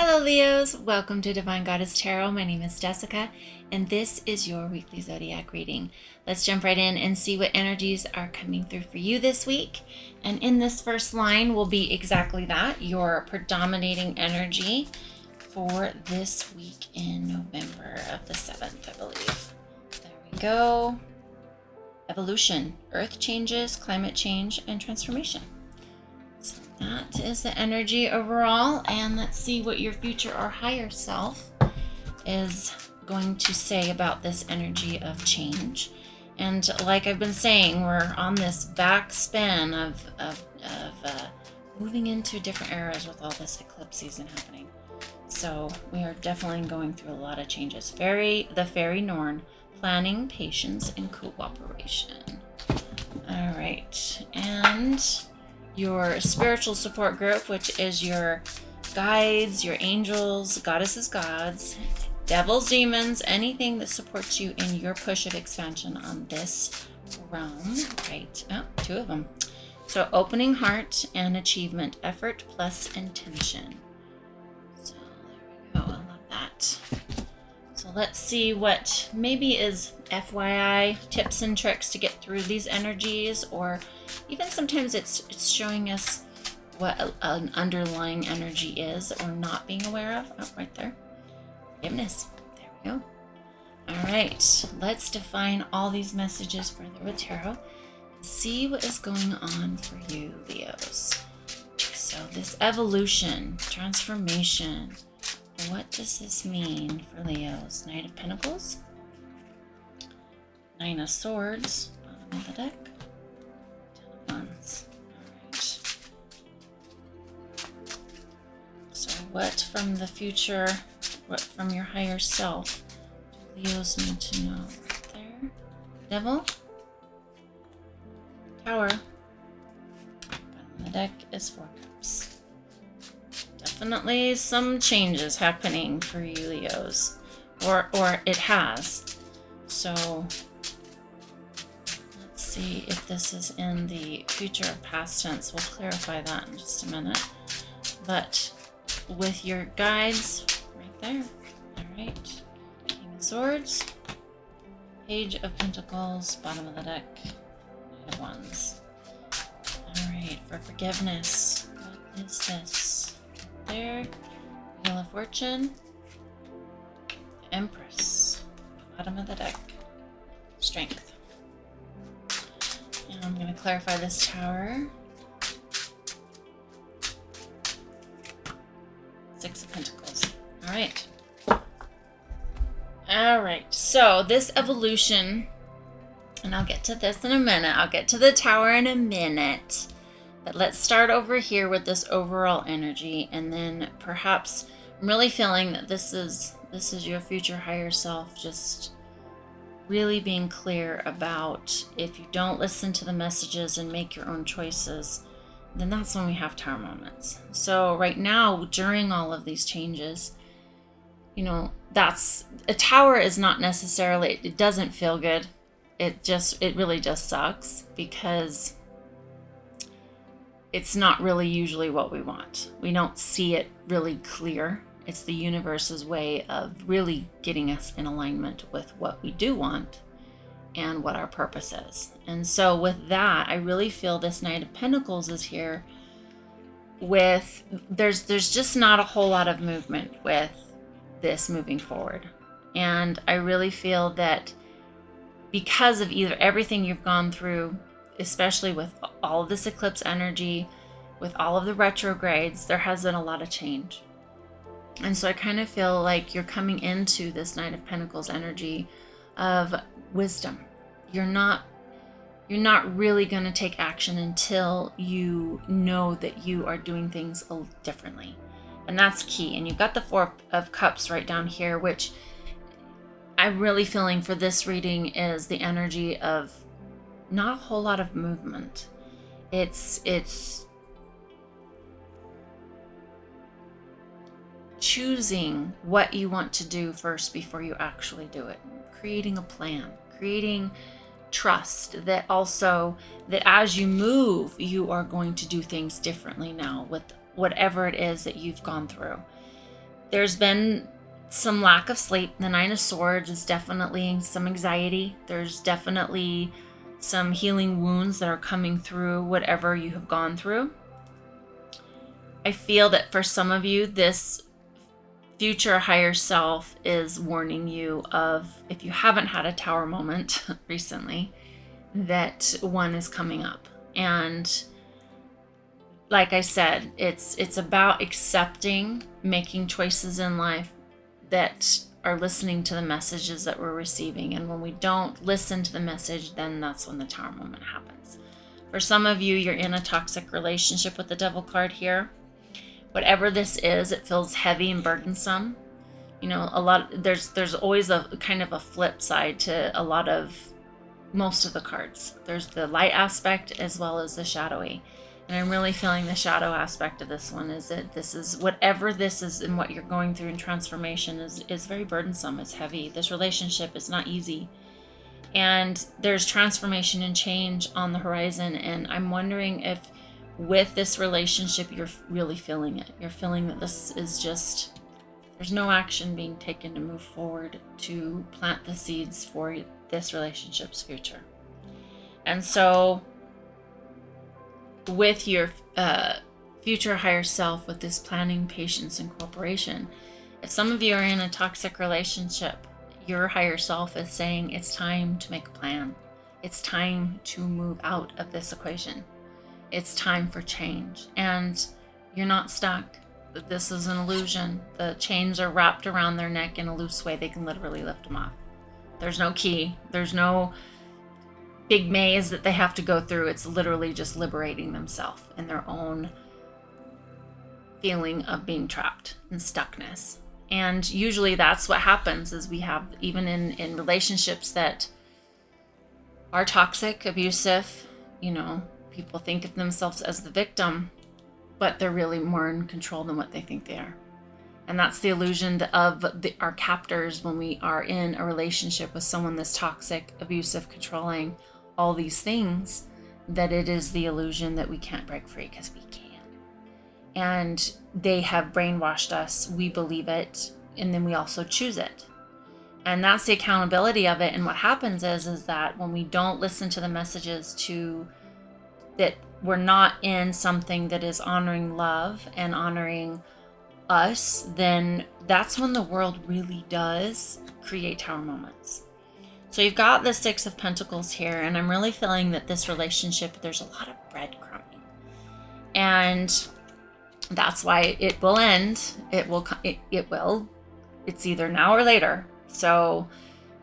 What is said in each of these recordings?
Hello Leos, welcome to Divine Goddess Tarot. My name is Jessica and this is your weekly Zodiac reading. Let's jump right in and see what energies are coming through for you this week. And in this first line will be exactly that, your predominating energy for this week in November of the 7th, I believe. There we go. Evolution, earth changes, climate change, and transformation. So that is the energy overall, and let's see what your future or higher self is going to say about this energy of change. And like I've been saying, we're on this back spin of moving into different eras with all this eclipse season happening. So we are definitely going through a lot of changes. The fairy Norn, planning, patience, and cooperation. All right, and your spiritual support group, which is your guides, your angels, goddesses, gods, devils, demons, anything that supports you in your push of expansion on this realm. Right, oh, two of them. So opening heart and achievement, effort plus intention. So there we go, I love that. So let's see what maybe is FYI, tips and tricks to get through these energies, or even sometimes it's showing us what an underlying energy is or not being aware of. Oh, right there. Forgiveness. There we go. All right, let's define all these messages further with tarot. See what is going on for you, Leos. So this evolution, transformation, what does this mean for Leos? Knight of Pentacles, Nine of Swords, bottom of the deck, Ten of Wands. All right. So what from the future, what from your higher self do Leos need to know? Right there. Devil, Tower, bottom of the deck is Four Cups. Definitely some changes happening for you, Leos, or it has. So let's see if this is in the future or past tense. We'll clarify that in just a minute. But with your guides right there. All right, King of Swords, Page of Pentacles, bottom of the deck, Knight of Wands. All right, for forgiveness, what is this? There, Wheel of Fortune, Empress, bottom of the deck, Strength. And I'm going to clarify this Tower. Six of Pentacles. All right. All right. So this evolution, and I'll get to this in a minute. I'll get to the Tower in a minute. But let's start over here with this overall energy, and then perhaps I'm really feeling that this is your future higher self just really being clear about if you don't listen to the messages and make your own choices, then that's when we have Tower moments. So right now, during all of these changes, you know, that's a Tower is not necessarily, it doesn't feel good. It really just sucks because it's not really usually what we want. We don't see it really clear. It's the universe's way of really getting us in alignment with what we do want and what our purpose is. And so with that, I really feel this Knight of Pentacles is here with, there's just not a whole lot of movement with this moving forward. And I really feel that because of either everything you've gone through, especially with all of this eclipse energy, with all of the retrogrades, there has been a lot of change. And so I kind of feel like you're coming into this Knight of Pentacles energy of wisdom. You're not really going to take action until you know that you are doing things a little differently. And that's key. And you've got the Four of Cups right down here, which I'm really feeling for this reading is the energy of not a whole lot of movement. It's choosing what you want to do first before you actually do it. Creating a plan, creating trust that also that as you move, you are going to do things differently now with whatever it is that you've gone through. There's been some lack of sleep. The Nine of Swords is definitely some anxiety. There's definitely some healing wounds that are coming through whatever you have gone through. I feel that for some of you, this future higher self is warning you of, if you haven't had a tower moment recently, that one is coming up. And like I said, it's about accepting, making choices in life that are listening to the messages that we're receiving. And when we don't listen to the message, then that's when the tower moment happens. For some of you, you're in a toxic relationship with the Devil card here. Whatever this is, it feels heavy and burdensome. You know, there's always a kind of a flip side to most of the cards. There's the light aspect as well as the shadowy. And I'm really feeling the shadow aspect of this one is that this is, whatever this is and what you're going through in transformation is very burdensome. It's heavy. This relationship is not easy. And there's transformation and change on the horizon. And I'm wondering if with this relationship, you're really feeling it. You're feeling that this is just, there's no action being taken to move forward to plant the seeds for this relationship's future. And so with your future higher self, with this planning, patience, and cooperation, if some of you are in a toxic relationship, your higher self is saying it's time to make a plan. It's time to move out of this equation. It's time for change. And you're not stuck. This is an illusion. The chains are wrapped around their neck in a loose way. They can literally lift them off. There's no key. There's no big maze that they have to go through. It's literally just liberating themselves in their own feeling of being trapped and stuckness. And usually that's what happens is we have, even in relationships that are toxic, abusive, you know, people think of themselves as the victim, but they're really more in control than what they think they are. And that's the illusion of our captors when we are in a relationship with someone that's toxic, abusive, controlling, all these things, that it is the illusion that we can't break free because we can. And they have brainwashed us. We believe it, and then we also choose it. And that's the accountability of it. And what happens is that when we don't listen to the messages that we're not in something that is honoring love and honoring us, then that's when the world really does create tower moments. So you've got the Six of Pentacles here, and I'm really feeling that this relationship, there's a lot of breadcrumbing. And that's why it will end. It will. It's either now or later. So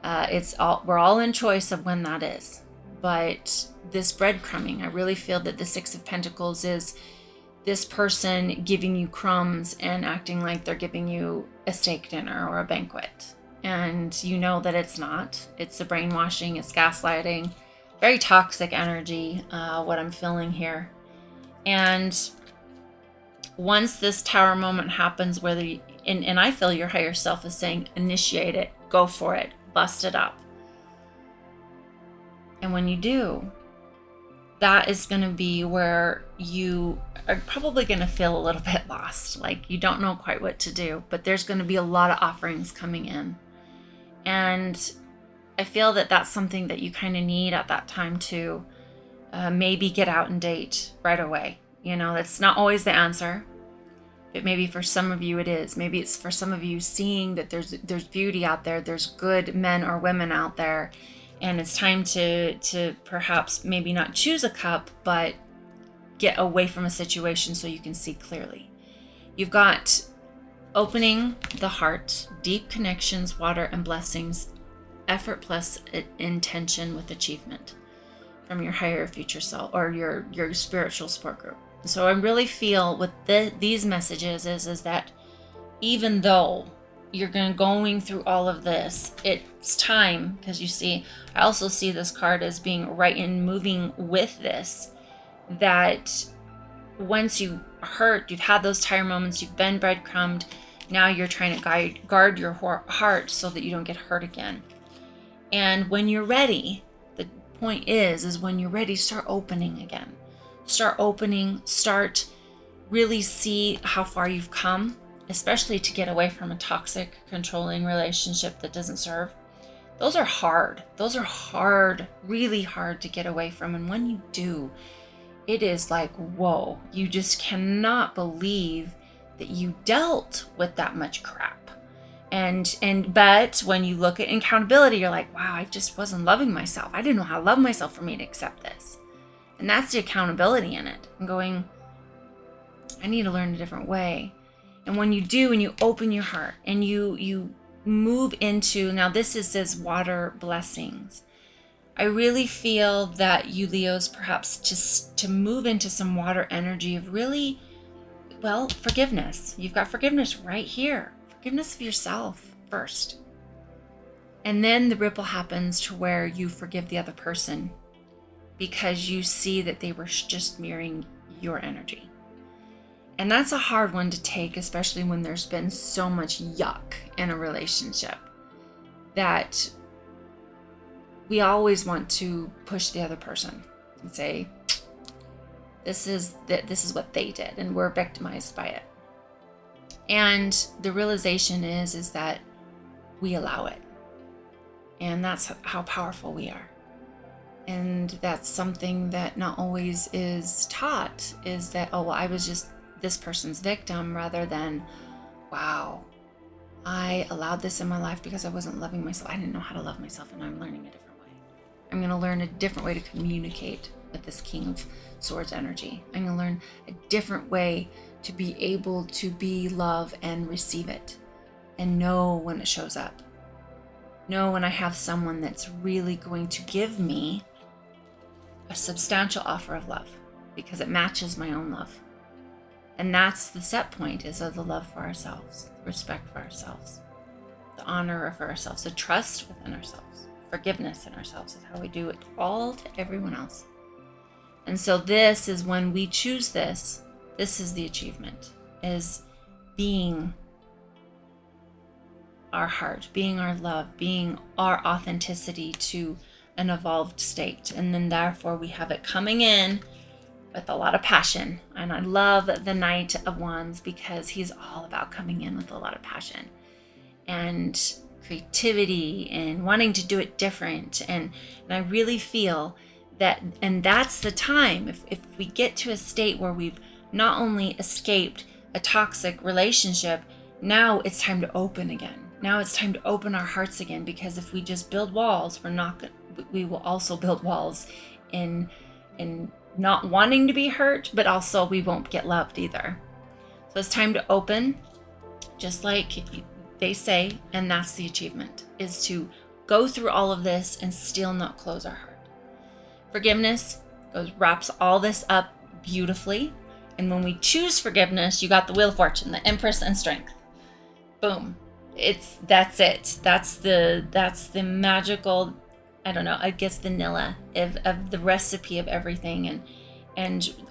we're all in choice of when that is. But this breadcrumbing, I really feel that the Six of Pentacles is this person giving you crumbs and acting like they're giving you a steak dinner or a banquet. And you know that it's not. It's the brainwashing, it's gaslighting, very toxic energy, what I'm feeling here. And once this tower moment happens, and I feel your higher self is saying, initiate it, go for it, bust it up. And when you do, that is going to be where you are probably going to feel a little bit lost. Like you don't know quite what to do, but there's going to be a lot of offerings coming in. And I feel that that's something that you kind of need at that time to maybe get out and date right away. You know, that's not always the answer, but maybe for some of you it is. Maybe it's for some of you seeing that there's beauty out there, there's good men or women out there, and it's time to perhaps maybe not choose a cup, but get away from a situation so you can see clearly. You've got opening the heart, deep connections, water and blessings, effort plus intention with achievement from your higher future self or your spiritual support group. So I really feel with these messages is that even though you're going through all of this, it's time, because you see, I also see this card as being right in moving with this, that once you hurt, you've had those tire moments, you've been breadcrumbed, now you're trying to guard your heart so that you don't get hurt again. And when you're ready, the point is when you're ready, start opening again. Start opening, start really see how far you've come, especially to get away from a toxic, controlling relationship that doesn't serve. Those are hard. Those are hard, really hard to get away from. And when you do, it is like, whoa, you just cannot believe that you dealt with that much crap. But when you look at accountability, you're like, wow, I just wasn't loving myself. I didn't know how to love myself for me to accept this. And that's the accountability in it. I'm going, I need to learn a different way. And when you do, and you open your heart and you move into, now this says water blessings. I really feel that you Leos perhaps just to move into some water energy of really, well, forgiveness. You've got forgiveness right here. Forgiveness of yourself first. And then the ripple happens to where you forgive the other person because you see that they were just mirroring your energy. And that's a hard one to take, especially when there's been so much yuck in a relationship that we always want to push the other person and say, this is what they did, and we're victimized by it. And the realization is that we allow it. And that's how powerful we are. And that's something that not always is taught, is that, oh, well, I was just this person's victim, rather than, wow, I allowed this in my life because I wasn't loving myself. I didn't know how to love myself, and I'm learning a different way. I'm going to learn a different way to communicate with this King of Swords energy. I'm going to learn a different way to be able to be love and receive it and know when it shows up. Know when I have someone that's really going to give me a substantial offer of love because it matches my own love. And that's the set point, is of the love for ourselves, the respect for ourselves, the honor for ourselves, the trust within ourselves, forgiveness in ourselves is how we do it all to everyone else. And so this is when we choose this is the achievement, is being our heart, being our love, being our authenticity to an evolved state. And then therefore we have it coming in with a lot of passion. And I love the Knight of Wands because he's all about coming in with a lot of passion and creativity and wanting to do it different. And I really feel that, and that's the time, if we get to a state where we've not only escaped a toxic relationship, now it's time to open again. Now it's time to open our hearts again, because if we just build walls, we will also build walls in not wanting to be hurt, but also we won't get loved either. So it's time to open, just like they say, and that's the achievement, is to go through all of this and still not close our heart. Forgiveness wraps all this up beautifully. And when we choose forgiveness, you got the Wheel of Fortune, the Empress, and Strength. Boom. That's it. That's the magical, I don't know, I guess vanilla of the recipe of everything,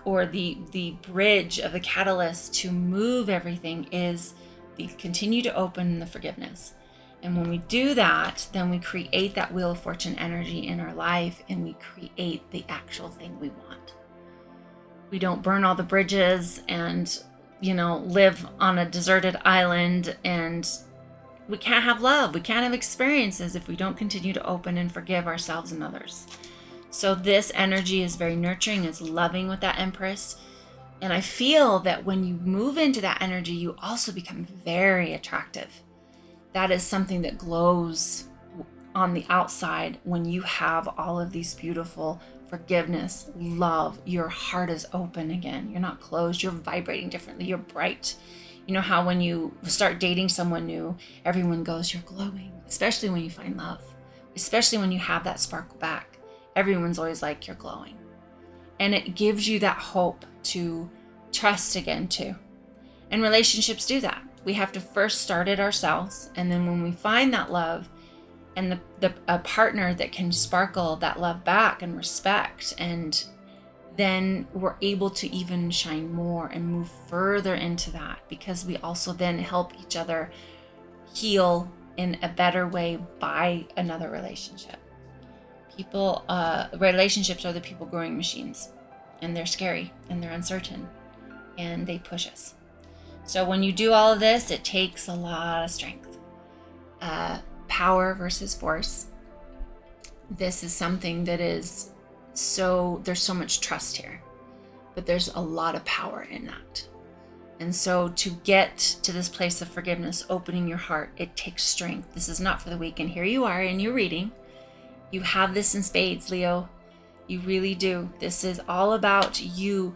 or the bridge of the catalyst to move everything is the continue to open the forgiveness. And when we do that, then we create that Wheel of Fortune energy in our life, and we create the actual thing we want. We don't burn all the bridges and, live on a deserted island, and we can't have love. We can't have experiences if we don't continue to open and forgive ourselves and others. So this energy is very nurturing. It's loving with that Empress. And I feel that when you move into that energy, you also become very attractive. That is something that glows on the outside when you have all of these beautiful forgiveness, love. Your heart is open again. You're not closed. You're vibrating differently. You're bright. You know how when you start dating someone new, everyone goes, you're glowing, especially when you find love, especially when you have that sparkle back. Everyone's always like, you're glowing. And it gives you that hope to trust again too. And relationships do that. We have to first start it ourselves. And then when we find that love and a partner that can sparkle that love back and respect, and then we're able to even shine more and move further into that, because we also then help each other heal in a better way by another relationship. Relationships are the people growing machines, and they're scary and they're uncertain and they push us. So when you do all of this, it takes a lot of strength. Power versus force. This is something that is there's so much trust here, but there's a lot of power in that. And so to get to this place of forgiveness, opening your heart, it takes strength. This is not for the weak. And here you are in your reading. You have this in spades, Leo. You really do. This is all about you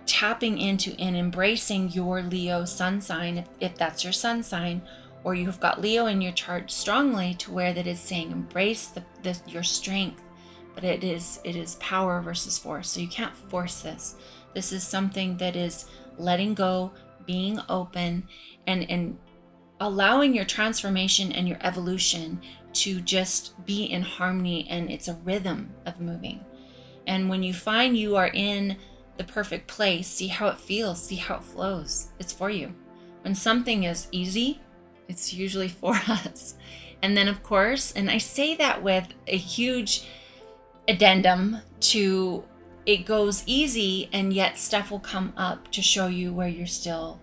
tapping into and embracing your Leo sun sign, if that's your sun sign, or you've got Leo in your chart strongly to where that is saying embrace your strength, but it is power versus force. So you can't force this. This is something that is letting go, being open, and allowing your transformation and your evolution to just be in harmony, and it's a rhythm of moving. And when you find you are in the perfect place, see how it feels, see how it flows. It's for you. When something is easy, it's usually for us. And then of course, and I say that with a huge addendum to it goes easy, and yet stuff will come up to show you where you're still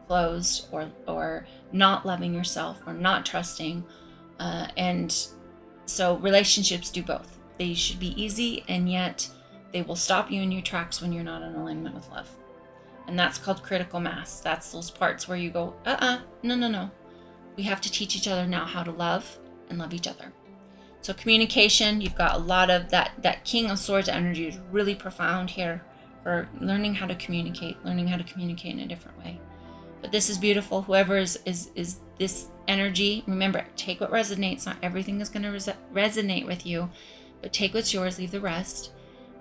closed or not loving yourself or not trusting. And so relationships do both. They should be easy, and yet they will stop you in your tracks when you're not in alignment with love. And that's called critical mass. That's those parts where you go, no. We have to teach each other now how to love and love each other. So communication, you've got a lot of that King of Swords energy is really profound here for learning how to communicate in a different way. But this is beautiful. Whoever is this energy, remember, take what resonates. Not everything is going to resonate with you, but take what's yours, leave the rest.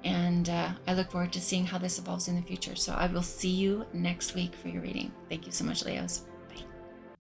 And I look forward to seeing how this evolves in the future. So I will see you next week for your reading. Thank you so much, Leos.